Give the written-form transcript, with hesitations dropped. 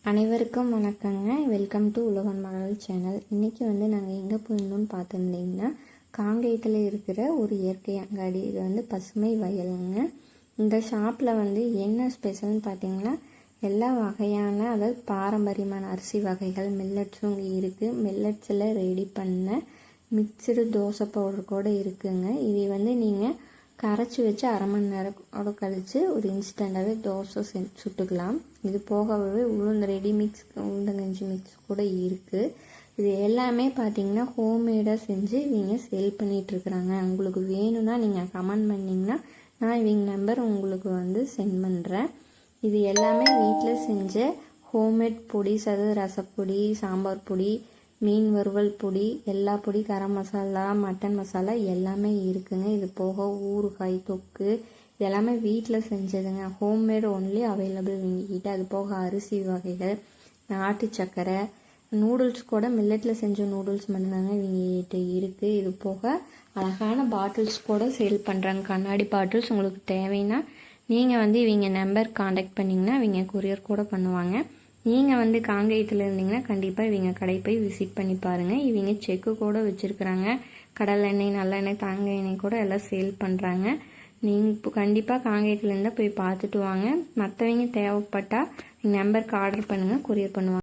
அனைவருக்கும் வணக்கங்க. Welcome to உலகன் மகள் சேனல். இன்றைக்கி நாங்கள் எங்கே போயிருந்தோம்னு பார்த்துருந்தீங்கன்னா, காங்கேயத்தில் இருக்கிற ஒரு இயற்கை அங்காடி. இது பசுமை வயலுங்க. இந்த ஷாப்பில் என்ன ஸ்பெஷல்னு பார்த்தீங்கன்னா, எல்லா வகையான அதாவது பாரம்பரியமான அரிசி வகைகள் மில்லட்ஸும் இங்கே இருக்குது. மில்லட்ஸில் ரெடி பண்ண மிக்சடு தோசை பவுடர் கூட இருக்குதுங்க. இதை நீங்கள் கரைச்சி வச்சு அரை மணி நேரம் கழித்து ஒரு இன்ஸ்டண்ட்டாகவே தோசை சுட்டுக்கலாம். இது போகவே ரெடி மிக்ஸ் உளுந்தங்கஞ்சி மிக்ஸ் கூட இருக்குது. இது எல்லாமே பார்த்திங்கன்னா ஹோம்மேடாக செஞ்சு இவங்க சேல் பண்ணிகிட்ருக்குறாங்க. உங்களுக்கு வேணும்னா நீங்கள் கமெண்ட் பண்ணிங்கன்னா நான் இவங்க நம்பர் உங்களுக்கு சென்ட் பண்ணுறேன். இது எல்லாமே வீட்டில் செஞ்ச ஹோம்மேட் பொடி, ரசப்பொடி, சாம்பார் பொடி, மீன் வறுவல் பொடி, எல்லா பொடி, கரம் மசாலா, மட்டன் மசாலா எல்லாமே இருக்குங்க. இது போக ஊறுகாய், தொக்கு இதெல்லாமே வீட்டில் செஞ்சதுங்க. ஹோம்மேட் ஒன்லி அவைலபிள் இவங்ககிட்ட. அது போக அரிசி வகைகள், நாட்டு சக்கரை, நூடுல்ஸ் கூட மில்லட்டில் செஞ்ச நூடுல்ஸ் மட்டும்தாங்க இவங்ககிட்ட இருக்குது. இது போக அழகான பாட்டில்ஸ் கூட சேல் பண்ணுறாங்க. கண்ணாடி பாட்டில்ஸ் உங்களுக்கு தேவைன்னா நீங்கள் இவங்க நம்பர் காண்டாக்ட் பண்ணிங்கன்னா இவங்க கொரியர் கூட பண்ணுவாங்க. நீங்கள் காங்கேயத்தில் இருந்தீங்கன்னா கண்டிப்பாக இவங்க கடை போய் விசிட் பண்ணி பாருங்கள். இவங்க செக்கு கூட வச்சுருக்குறாங்க. கடல் எண்ணெய், நல்லெண்ணெய், தேங்காய் எண்ணெய் கூட எல்லாம் சேல் பண்ணுறாங்க. நீங்கள் இப்போ கண்டிப்பாக காங்கேயத்தில் இருந்தால் போய் பார்த்துட்டு வாங்க. மற்றவங்க தேவைப்பட்டால் நம்பருக்கு ஆர்டர் பண்ணுங்கள், கொரியர் பண்ணுவாங்க.